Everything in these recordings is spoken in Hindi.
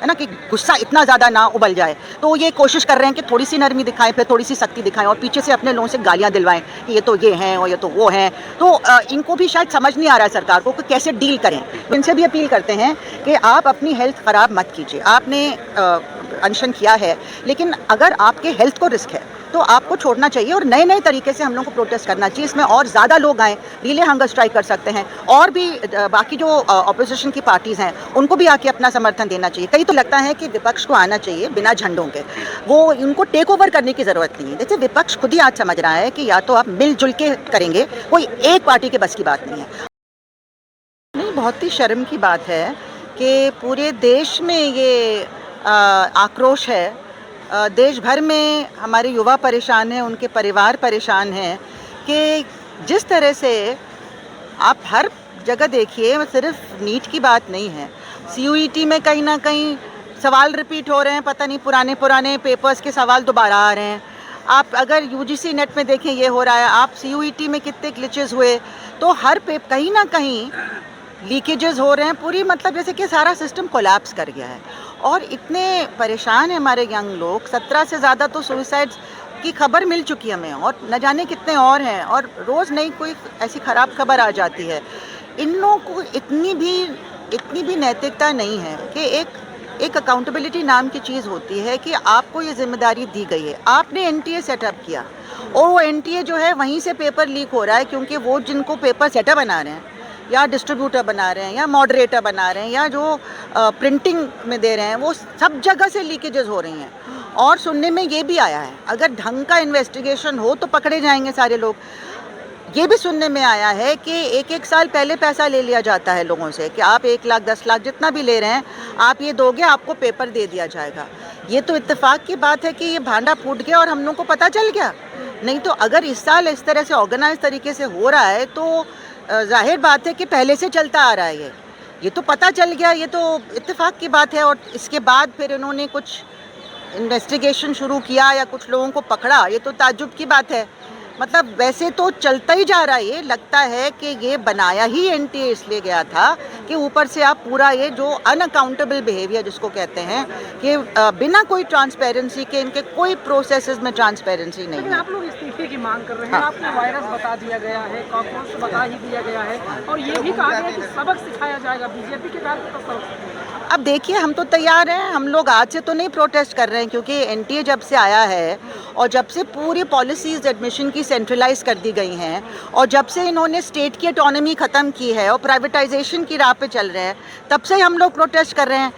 ना, कि गुस्सा इतना ज़्यादा ना उबल जाए। तो ये कोशिश कर रहे हैं कि थोड़ी सी नरमी दिखाएं, फिर थोड़ी सी सख्ती दिखाएं और पीछे से अपने लोगों से गालियाँ दिलवाएं कि ये तो ये हैं और ये तो वो हैं। तो इनको भी शायद समझ नहीं आ रहा है सरकार को कि कैसे डील करें। इनसे भी अपील करते हैं कि आप अपनी हेल्थ ख़राब मत कीजिए। आपने अनशन किया है, लेकिन अगर आपके हेल्थ को रिस्क है तो आपको छोड़ना चाहिए और नए नए तरीके से हम लोग को प्रोटेस्ट करना चाहिए। इसमें और ज़्यादा लोग आएँ, रिले हंगर स्ट्राइक कर सकते हैं और भी बाकी जो ऑपोजिशन की पार्टीज़ हैं उनको भी आके अपना समर्थन देना चाहिए। कई तो लगता है कि विपक्ष को आना चाहिए बिना झंडों के, वो इनको टेक ओवर करने की ज़रूरत नहीं है। देखिए, विपक्ष खुद ही आज समझ रहा है कि या तो आप मिलजुल के करेंगे, कोई एक पार्टी के बस की बात नहीं है। नहीं, बहुत ही शर्म की बात है कि पूरे देश में ये आक्रोश है। देश भर में हमारे युवा परेशान हैं, उनके परिवार परेशान हैं कि जिस तरह से आप हर जगह देखिए, सिर्फ नीट की बात नहीं है, सीयूईटी में कहीं ना कहीं सवाल रिपीट हो रहे हैं, पता नहीं पुराने पेपर्स के सवाल दोबारा आ रहे हैं। आप अगर यूजीसी नेट में देखें ये हो रहा है, आप सीयूईटी में कितने ग्लिचेस हुए, तो हर कहीं ना कहीं लीकेजेस हो रहे हैं पूरी, मतलब जैसे कि सारा सिस्टम कोलैप्स कर गया है और इतने परेशान हैं हमारे यंग लोग। 17 से ज़्यादा तो सुसाइड्स की खबर मिल चुकी है हमें और न जाने कितने और हैं और रोज़ नई कोई ऐसी ख़राब खबर आ जाती है। इन लोगों को इतनी भी नैतिकता नहीं है कि एक अकाउंटेबिलिटी नाम की चीज़ होती है कि आपको ये जिम्मेदारी दी गई है, आपने एनटीए सेटअप किया और वो एनटीए जो है वहीं से पेपर लीक हो रहा है, क्योंकि वो जिनको पेपर सेटअप बना रहे हैं या डिस्ट्रीब्यूटर बना रहे हैं या मॉडरेटर बना रहे हैं या जो प्रिंटिंग में दे रहे हैं, वो सब जगह से लीकेजेस हो रही हैं। और सुनने में ये भी आया है, अगर ढंग का इन्वेस्टिगेशन हो तो पकड़े जाएंगे सारे लोग। ये भी सुनने में आया है कि एक साल पहले पैसा ले लिया जाता है लोगों से कि आप 1 लाख 10 लाख जितना भी ले रहे हैं, आप ये दोगे, आपको पेपर दे दिया जाएगा। ये तो इत्तेफाक की बात है कि ये भांडा फूट गया और हम लोग को पता चल गया। नहीं तो अगर इस साल इस तरह से ऑर्गेनाइज तरीके से हो रहा है तो जाहिर बात है कि पहले से चलता आ रहा है। ये तो पता चल गया, ये तो इत्तेफाक की बात है। और इसके बाद फिर इन्होंने कुछ इन्वेस्टिगेशन शुरू किया या कुछ लोगों को पकड़ा, ये तो ताज्जुब की बात है। मतलब वैसे तो चलता ही जा रहा है। ये लगता है कि ये बनाया ही एनटीए इसलिए गया था कि ऊपर से आप पूरा ये जो अनअकाउंटेबल बिहेवियर जिसको कहते हैं कि बिना कोई ट्रांसपेरेंसी के इनके कोई प्रोसेसेस में ट्रांसपेरेंसी नहीं है। आप लोग इस्तीफे की मांग कर रहे हैं। हाँ। आपको वायरस बता दिया गया है, कॉकरोच बता ही दिया गया है और ये भी कहा गया है कि सबक सिखाया जाएगा बीजेपी के कार्यकर्ता। अब देखिए, हम तो तैयार हैं। हम लोग आज से तो नहीं प्रोटेस्ट कर रहे हैं, क्योंकि एनटीए जब से आया है और जब से पूरी पॉलिसीज़ एडमिशन की सेंट्रलाइज कर दी गई हैं और जब से इन्होंने स्टेट की ऑटोनॉमी ख़त्म की है और प्राइवेटाइजेशन की राह पे चल रहे हैं, तब से हम लोग प्रोटेस्ट कर रहे हैं।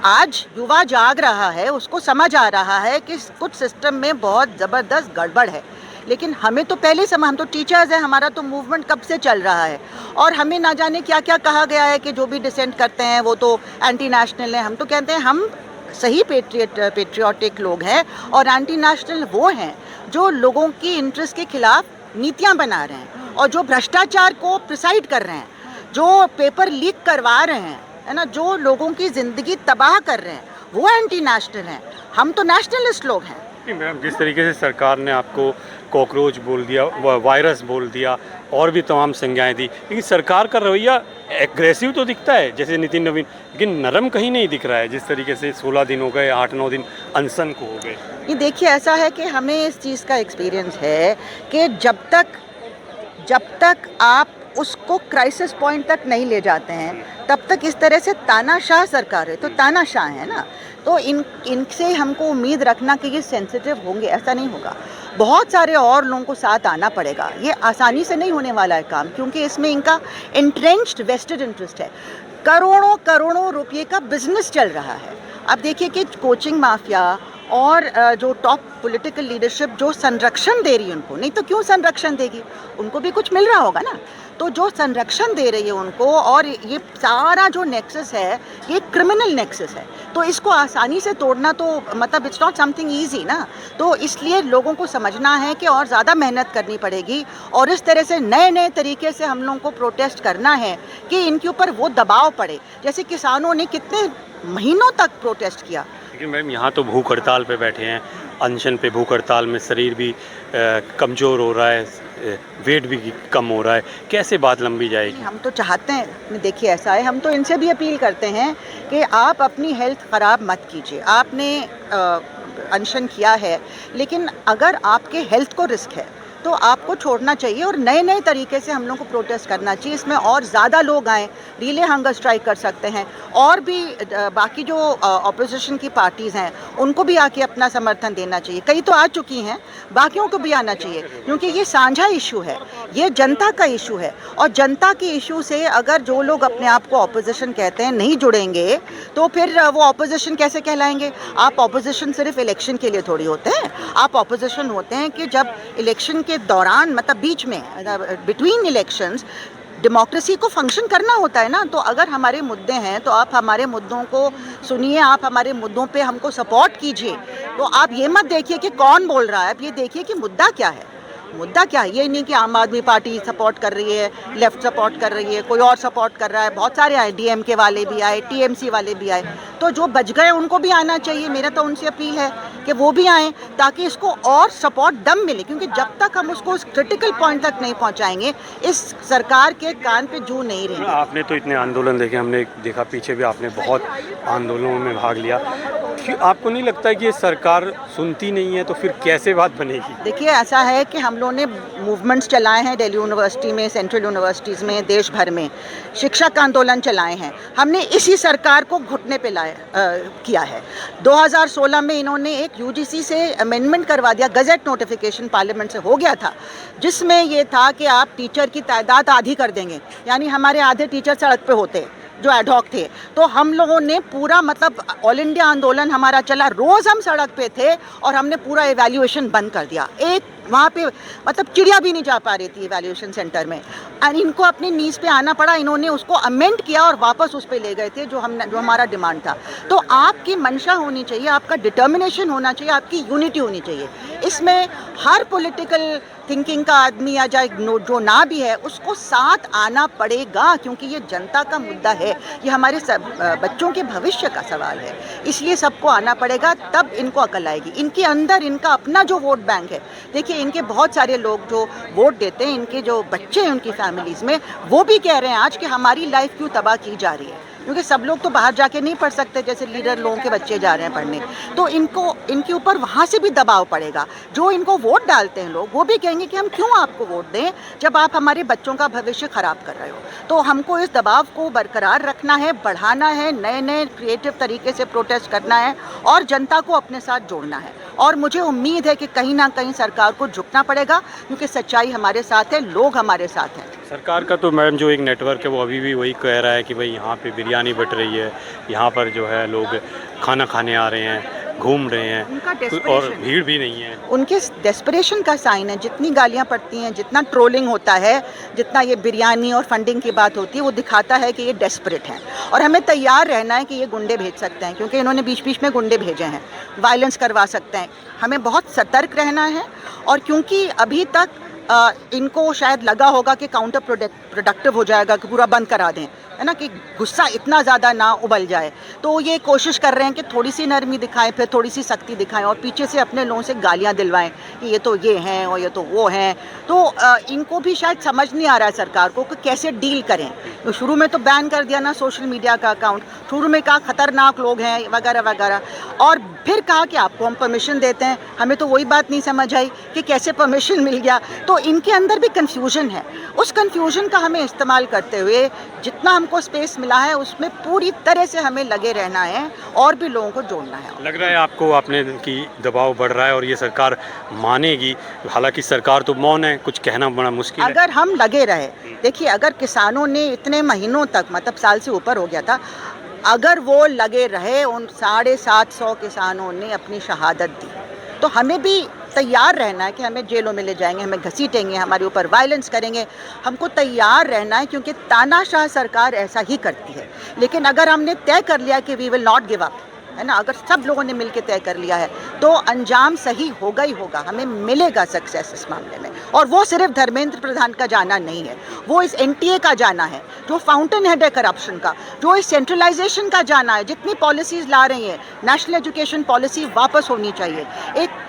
आज युवा जाग रहा है, उसको समझ आ रहा है कि कुछ सिस्टम में बहुत ज़बरदस्त गड़बड़ है, लेकिन हमें तो पहले समय, हम तो टीचर्स हैं, हमारा तो मूवमेंट कब से चल रहा है और हमें ना जाने क्या क्या कहा गया है कि जो भी डिसेंट करते हैं वो तो एंटी नेशनल है। हम तो कहते हैं हम सही पेट्रियाटिक लोग हैं और एंटी नेशनल वो हैं जो लोगों की इंटरेस्ट के खिलाफ नीतियां बना रहे हैं और जो भ्रष्टाचार को प्रिसाइड कर रहे हैं, जो पेपर लीक करवा रहे हैं, है ना, जो लोगों की ज़िंदगी तबाह कर रहे हैं, वो एंटी नेशनल हैं। हम तो नेशनलिस्ट लोग हैं। मैम, जिस तरीके से सरकार ने आपको कॉकरोच बोल दिया, वायरस बोल दिया और भी तमाम संज्ञाएं दी, लेकिन सरकार का रवैया एग्रेसिव तो दिखता है जैसे नितिन नवीन, लेकिन नरम कहीं नहीं दिख रहा है। जिस तरीके से 16 दिन हो गए, 8-9 दिन अनशन को हो गए। ये देखिए, ऐसा है कि हमें इस चीज़ का एक्सपीरियंस है कि जब तक आप उसको क्राइसिस पॉइंट तक नहीं ले जाते हैं, तब तक इस तरह से तानाशाह सरकार है, तो तानाशाह है ना, तो इनसे हमको उम्मीद रखना कि ये सेंसिटिव होंगे, ऐसा नहीं होगा। बहुत सारे और लोगों को साथ आना पड़ेगा। ये आसानी से नहीं होने वाला है काम, क्योंकि इसमें इनका इंट्रेंच्ड वेस्टेड इंटरेस्ट है। करोड़ों रुपये का बिजनेस चल रहा है। अब देखिए कि कोचिंग माफिया और जो टॉप पॉलिटिकल लीडरशिप जो संरक्षण दे रही है उनको, नहीं तो क्यों संरक्षण देगी, उनको भी कुछ मिल रहा होगा ना, तो जो संरक्षण दे रही है उनको, और ये सारा जो नेक्सस है ये क्रिमिनल नेक्सस है, तो इसको आसानी से तोड़ना तो मतलब इट्स नॉट समथिंग ईजी ना। तो इसलिए लोगों को समझना है कि और ज़्यादा मेहनत करनी पड़ेगी और इस तरह से नए तरीके से हम लोगों को प्रोटेस्ट करना है कि इनके ऊपर वो दबाव पड़े। जैसे किसानों ने कितने महीनों तक प्रोटेस्ट किया। लेकिन मैम, यहाँ तो भूख हड़ताल पे बैठे हैं, अनशन पे, भूख हड़ताल में शरीर भी कमज़ोर हो रहा है, वेट भी कम हो रहा है, कैसे बात लंबी जाएगी? हम तो चाहते हैं, देखिए ऐसा है, हम तो इनसे भी अपील करते हैं कि आप अपनी हेल्थ ख़राब मत कीजिए। आपने अनशन किया है, लेकिन अगर आपके हेल्थ को रिस्क है तो आपको छोड़ना चाहिए और नए नए तरीके से हम लोग को प्रोटेस्ट करना चाहिए। इसमें और ज़्यादा लोग आएँ, रिले हंगर स्ट्राइक कर सकते हैं, और भी बाकी जो ऑपोजिशन की पार्टीज़ हैं उनको भी आके अपना समर्थन देना चाहिए। कई तो आ चुकी हैं, बाकियों को भी आना चाहिए, क्योंकि ये साझा इशू है, ये जनता का इशू है। और जनता के इशू से अगर जो लोग अपने आप को ऑपोजिशन कहते हैं नहीं जुड़ेंगे तो फिर वो ऑपोजिशन कैसे कहलाएंगे? आप ऑपोजिशन सिर्फ इलेक्शन के लिए थोड़ी होते हैं। आप ऑपोजिशन होते हैं कि जब इलेक्शन के दौरान, मतलब बीच में, बिटवीन इलेक्शंस डेमोक्रेसी को फंक्शन करना होता है ना। तो अगर हमारे मुद्दे हैं तो आप हमारे मुद्दों को सुनिए, आप हमारे मुद्दों पे हमको सपोर्ट कीजिए। तो आप ये मत देखिए कि कौन बोल रहा है, आप ये देखिए कि मुद्दा क्या है। मुद्दा क्या है? ये नहीं कि आम आदमी पार्टी सपोर्ट कर रही है, लेफ्ट सपोर्ट कर रही है, कोई और सपोर्ट कर रहा है। बहुत सारे आए, डीएमके वाले भी आए, टीएमसी वाले भी आए। तो जो बच गए उनको भी आना चाहिए। मेरा तो उनसे अपील है कि वो भी आएँ, ताकि इसको और सपोर्ट दम मिले, क्योंकि जब तक हम उसको उस क्रिटिकल पॉइंट तक नहीं पहुंचाएंगे, इस सरकार के कान पे जू नहीं रहेंगे। आपने तो इतने आंदोलन देखे, हमने देखा पीछे भी आपने बहुत आंदोलनों में भाग लिया। आपको नहीं लगता है कि ये सरकार सुनती नहीं है, तो फिर कैसे बात बनेगी? देखिए ऐसा है कि हम लोगों ने मूवमेंट्स चलाए हैं दिल्ली यूनिवर्सिटी में, सेंट्रल यूनिवर्सिटीज़ में, देश भर में शिक्षक आंदोलन चलाए हैं। हमने इसी सरकार को घुटने पे किया है। 2016 में इन्होंने एक यूजीसी से अमेंडमेंट करवा दिया, गज़ेट नोटिफिकेशन पार्लियामेंट से हो गया था, जिसमें ये था कि आप टीचर की तादाद आधी कर देंगे, यानी हमारे आधे टीचर सड़क पे होते जो एडहॉक थे। तो हम लोगों ने पूरा, मतलब ऑल इंडिया आंदोलन हमारा चला, रोज़ हम सड़क पे थे और हमने पूरा एवैल्यूएशन बंद कर दिया। एक वहाँ पे मतलब चिड़िया भी नहीं जा पा रही थी एवैल्यूएशन सेंटर में, और इनको अपनी नीज पे आना पड़ा। इन्होंने उसको अमेंड किया और वापस उस पे ले गए थे जो हमारा डिमांड था। तो आपकी मंशा होनी चाहिए, आपका डिटर्मिनेशन होना चाहिए, आपकी यूनिटी होनी चाहिए। इसमें हर पॉलिटिकल थिंकिंग का आदमी या जो ना भी है उसको साथ आना पड़ेगा, क्योंकि ये जनता का मुद्दा है, ये हमारे बच्चों के भविष्य का सवाल है। इसलिए सबको आना पड़ेगा, तब इनको अकल आएगी। इनके अंदर इनका अपना जो वोट बैंक है, देखिए इनके बहुत सारे लोग जो वोट देते हैं, इनके जो बच्चे हैं उनकी फैमिलीज़ में, वो भी कह रहे हैं आज कि हमारी लाइफ क्यों तबाह की जा रही है, क्योंकि सब लोग तो बाहर जाके नहीं पढ़ सकते, जैसे लीडर लोगों के बच्चे जा रहे हैं पढ़ने। तो इनके ऊपर वहाँ से भी दबाव पड़ेगा। जो इनको वोट डालते हैं लोग, वो भी कहेंगे कि हम क्यों आपको वोट दें जब आप हमारे बच्चों का भविष्य ख़राब कर रहे हो। तो हमको इस दबाव को बरकरार रखना है, बढ़ाना है, नए नए क्रिएटिव तरीके से प्रोटेस्ट करना है और जनता को अपने साथ जोड़ना है। और मुझे उम्मीद है कि कहीं ना कहीं सरकार को झुकना पड़ेगा, क्योंकि सच्चाई हमारे साथ है, लोग हमारे साथ हैं। सरकार का तो मैडम जो एक नेटवर्क है वो अभी भी वही कह रहा है कि भाई यहाँ पे बिरयानी बट रही है, यहाँ पर जो है लोग खाना खाने आ रहे हैं, घूम रहे हैं, उनका और desperation भीड़ भी नहीं है। उनके डेस्परेशन का साइन है। जितनी गालियां पड़ती हैं, जितना ट्रोलिंग होता है, जितना ये बिरयानी और फंडिंग की बात होती है, वो दिखाता है कि ये डेस्परेट हैं। और हमें तैयार रहना है कि ये गुंडे भेज सकते हैं, क्योंकि इन्होंने बीच बीच में गुंडे भेजे हैं, वायलेंस करवा सकते हैं। हमें बहुत सतर्क रहना है। और क्योंकि अभी तक इनको शायद लगा होगा कि काउंटर प्रोडक्टिव हो जाएगा, कि पूरा बंद करा दें, है ना, कि गुस्सा इतना ज़्यादा ना उबल जाए, तो ये कोशिश कर रहे हैं कि थोड़ी सी नरमी दिखाएं, फिर थोड़ी सी सख्ती दिखाएं, और पीछे से अपने लोगों से गालियां दिलवाएं कि ये तो ये हैं और ये तो वो हैं। तो इनको भी शायद समझ नहीं आ रहा है सरकार को कि कैसे डील करें। तो शुरू में तो बैन कर दिया ना सोशल मीडिया का अकाउंट, शुरू में कहा खतरनाक लोग हैं वगैरह वगैरह, और फिर कहा कि आपको हम परमिशन देते हैं। हमें तो वही बात नहीं समझ आई कि कैसे परमिशन मिल गया। तो इनके अंदर भी कन्फ्यूजन है। उस कन्फ्यूजन का हमें इस्तेमाल करते हुए जितना हमको स्पेस मिला है उसमें पूरी तरह से हमें लगे रहना है और भी लोगों को जोड़ना है। लग रहा है आपको आपने कि दबाव बढ़ रहा है और ये सरकार मानेगी, हालांकि सरकार तो मौन है, कुछ कहना बड़ा मुश्किल है। अगर हम लगे रहे, देखिए अगर किसानों ने इतने महीनों तक, मतलब साल से ऊपर हो गया था, अगर वो लगे रहे, उन 750 किसानों ने अपनी शहादत दी, तो हमें भी तैयार रहना है कि हमें जेलों में ले जाएंगे, हमें घसीटेंगे, हमारे ऊपर वायलेंस करेंगे। हमको तैयार रहना है, क्योंकि तानाशाह सरकार ऐसा ही करती है। लेकिन अगर हमने तय कर लिया कि we will not give up, है ना, अगर सब लोगों ने मिलकर तय कर लिया है, तो अंजाम सही होगा ही होगा, हमें मिलेगा सक्सेस इस मामले में। और वो सिर्फ धर्मेंद्र प्रधान का जाना नहीं है, वो इस एनटीए का जाना है, जो फाउंटेन हेड है करप्शन का, जो इस सेंट्रलाइजेशन का जाना है। जितनी पॉलिसीज़ ला रही हैं, नेशनल एजुकेशन पॉलिसी वापस होनी चाहिए, एक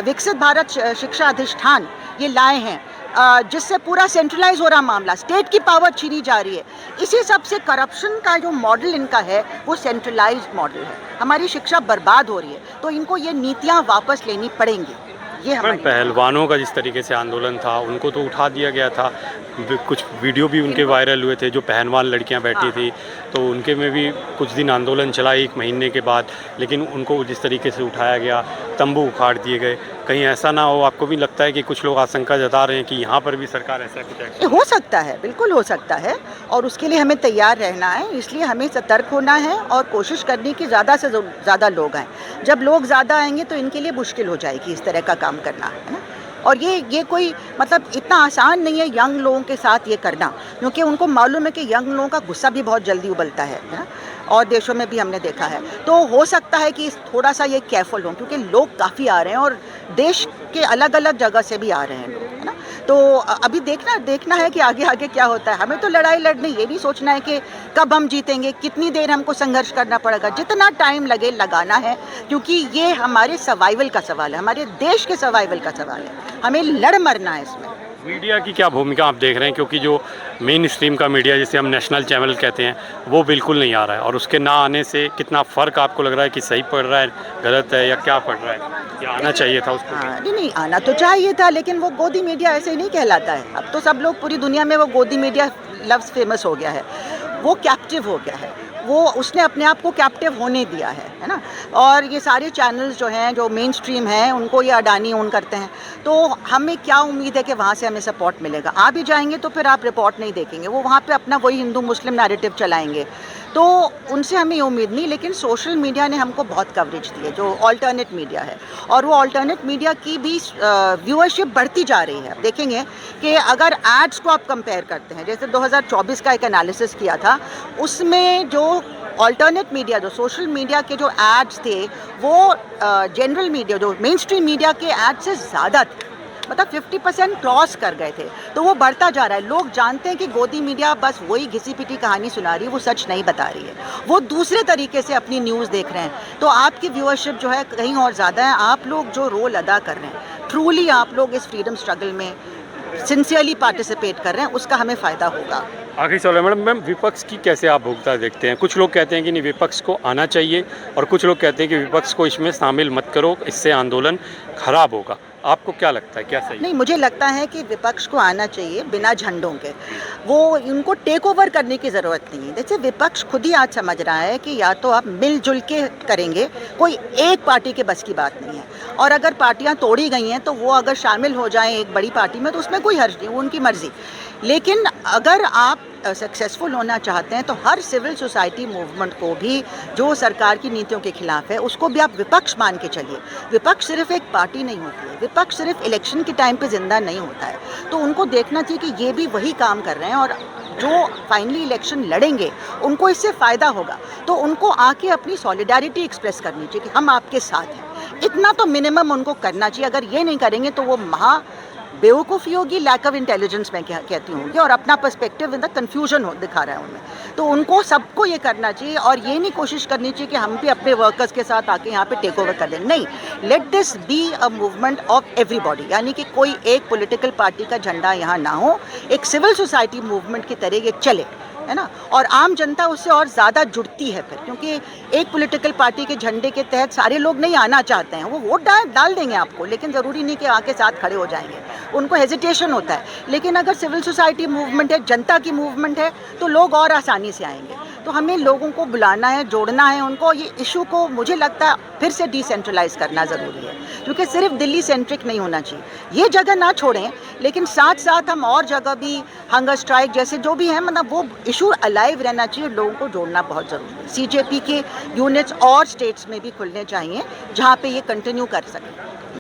विकसित भारत शिक्षा अधिष्ठान ये लाए हैं, जिससे पूरा सेंट्रलाइज हो रहा मामला, स्टेट की पावर छीनी जा रही है। इसी सब से करप्शन का जो मॉडल इनका है वो सेंट्रलाइज्ड मॉडल है। हमारी शिक्षा बर्बाद हो रही है, तो इनको ये नीतियाँ वापस लेनी पड़ेंगी। ये मैम, हमारी पहलवानों का जिस तरीके से आंदोलन था उनको तो उठा दिया गया था, कुछ वीडियो भी उनके वायरल हुए थे, जो पहलवान लड़कियां बैठी थी तो उनके में भी कुछ दिन आंदोलन चला 1 महीने के बाद, लेकिन उनको जिस तरीके से उठाया गया, तंबू उखाड़ दिए गए। कहीं ऐसा ना हो, आपको भी लगता है कि कुछ लोग आशंका जता रहे हैं कि यहाँ पर भी सरकार ऐसा कुछ एक्शन? ये हो सकता है, बिल्कुल हो सकता है, और उसके लिए हमें तैयार रहना है। इसलिए हमें सतर्क होना है और कोशिश करनी कि ज़्यादा से ज़्यादा लोग आएँ। जब लोग ज़्यादा आएंगे तो इनके लिए मुश्किल हो जाएगी इस तरह का काम करना, है ना। और ये कोई मतलब इतना आसान नहीं है यंग लोगों के साथ ये करना, क्योंकि उनको मालूम है कि यंग लोगों का गुस्सा भी बहुत जल्दी उबलता है ना, और देशों में भी हमने देखा है। तो हो सकता है कि थोड़ा सा ये केयरफुल हों, क्योंकि लोग काफ़ी आ रहे हैं और देश के अलग अलग जगह से भी आ रहे हैं लोग, है ना। तो अभी देखना है कि आगे आगे क्या होता है। हमें तो लड़ाई लड़नी, ये नहीं सोचना है कि कब हम जीतेंगे, कितनी देर हमको संघर्ष करना पड़ेगा, जितना टाइम लगे लगाना है, क्योंकि ये हमारे सर्वाइवल का सवाल है, हमारे देश के सर्वाइवल का सवाल है। हमें लड़ मरना है इसमें। मीडिया की क्या भूमिका आप देख रहे हैं, क्योंकि जो मेन स्ट्रीम का मीडिया जिसे हम नेशनल चैनल कहते हैं वो बिल्कुल नहीं आ रहा है, और उसके ना आने से कितना फ़र्क आपको लग रहा है कि सही पड़ रहा है, गलत है, या क्या पड़ रहा है, या आना चाहिए था उसको? हाँ, नहीं आना तो चाहिए था, लेकिन वो गोदी मीडिया ऐसे ही नहीं कहलाता है। अब तो सब लोग पूरी दुनिया में वो गोदी मीडिया लफ्ज़ फेमस हो गया है, वो कैप्टिव हो गया है, वो उसने अपने आप को कैप्टिव होने दिया है ना। और ये सारे चैनल्स जो हैं, जो मेन स्ट्रीम हैं, उनको ये अडानी ओन करते हैं। तो हमें क्या उम्मीद है कि वहाँ से हमें सपोर्ट मिलेगा? आ भी जाएंगे तो फिर आप रिपोर्ट नहीं देखेंगे, वो वहाँ पे अपना वही हिंदू मुस्लिम नैरेटिव चलाएंगे, तो उनसे हमें उम्मीद नहीं। लेकिन सोशल मीडिया ने हमको बहुत कवरेज दी है, जो ऑल्टरनेट मीडिया है, और वो ऑल्टरनेट मीडिया की भी व्यूअरशिप बढ़ती जा रही है। आप देखेंगे कि अगर एड्स को आप कंपेयर करते हैं, जैसे 2024 का एक एनालिसिस किया था, उसमें जो ऑल्टरनेट मीडिया, जो सोशल मीडिया के जो एड्स थे, वो जनरल मीडिया, जो मेन स्ट्रीम मीडिया के एड्स से ज़्यादा थे, मतलब 50% क्रॉस कर गए थे। तो वो बढ़ता जा रहा है। लोग जानते हैं कि गोदी मीडिया बस वही घिसी पिटी कहानी सुना रही है, वो सच नहीं बता रही है, वो दूसरे तरीके से अपनी न्यूज़ देख रहे हैं। तो आपकी व्यूअरशिप जो है कहीं और ज़्यादा है। आप लोग जो रोल अदा कर रहे हैं, ट्रूली आप लोग इस फ्रीडम स्ट्रगल में सिंसियरली पार्टिसिपेट कर रहे हैं, उसका हमें फ़ायदा होगा। आखिरी सवाल है मैडम, विपक्ष की कैसे आप भूमिका देखते हैं? कुछ लोग कहते हैं कि नहीं, विपक्ष को आना चाहिए, और कुछ लोग कहते हैं कि विपक्ष को इसमें शामिल मत करो, इससे आंदोलन खराब होगा। आपको क्या लगता है, क्या सही? नहीं, मुझे लगता है कि विपक्ष को आना चाहिए बिना झंडों के। वो उनको टेक ओवर करने की ज़रूरत नहीं है। जैसे विपक्ष खुद ही आज समझ रहा है कि या तो आप मिलजुल के करेंगे, कोई एक पार्टी के बस की बात नहीं है। और अगर पार्टियां तोड़ी गई हैं तो वो अगर शामिल हो जाएं एक बड़ी पार्टी में तो उसमें कोई हर्ज नहीं, वो उनकी मर्ज़ी। लेकिन अगर आप सक्सेसफुल होना चाहते हैं तो हर सिविल सोसाइटी मूवमेंट को भी, जो सरकार की नीतियों के खिलाफ है, उसको भी आप विपक्ष मान के चलिए। विपक्ष सिर्फ एक पार्टी नहीं होती है, विपक्ष सिर्फ इलेक्शन के टाइम पे जिंदा नहीं होता है। तो उनको देखना चाहिए कि ये भी वही काम कर रहे हैं, और जो फाइनली इलेक्शन लड़ेंगे उनको इससे फ़ायदा होगा। तो उनको आके अपनी सॉलिडारिटी एक्सप्रेस करनी चाहिए कि हम आपके साथ हैं। इतना तो मिनिमम उनको करना चाहिए। अगर ये नहीं करेंगे तो वो बेवकूफ़ी होगी, लैक ऑफ इंटेलिजेंस मैं कहती हूँ, और अपना पर्सपेक्टिव इन द कन्फ्यूजन दिखा रहा है उनमें। तो उनको सबको ये करना चाहिए, और ये नहीं कोशिश करनी चाहिए कि हम भी अपने वर्कर्स के साथ आके यहाँ पे टेक ओवर कर दें। नहीं, let this be a movement of everybody, यानी कि कोई एक पॉलिटिकल पार्टी का झंडा यहाँ ना हो, एक सिविल सोसाइटी मूवमेंट की तरह ये चले, है ना। और आम जनता उससे और ज़्यादा जुड़ती है फिर, क्योंकि एक पॉलिटिकल पार्टी के झंडे के तहत सारे लोग नहीं आना चाहते हैं। वो वोट डाल देंगे आपको, लेकिन ज़रूरी नहीं कि आके साथ खड़े हो जाएंगे, उनको हेजिटेशन होता है। लेकिन अगर सिविल सोसाइटी मूवमेंट है, जनता की मूवमेंट है, तो लोग और आसानी से आएंगे। तो हमें लोगों को बुलाना है, जोड़ना है उनको। ये इशू को मुझे लगता है फिर से डिसेंट्रलाइज करना ज़रूरी है, क्योंकि सिर्फ दिल्ली सेंट्रिक नहीं होना चाहिए। ये जगह ना छोड़ें, लेकिन साथ साथ हम और जगह भी, हंगर स्ट्राइक जैसे जो भी है, मतलब वो इशू अलाइव रहना चाहिए। लोगों को जोड़ना बहुत ज़रूरी है। CJP के यूनिट्स और स्टेट्स में भी खुलने चाहिए जहाँ पे ये कंटिन्यू कर सकें।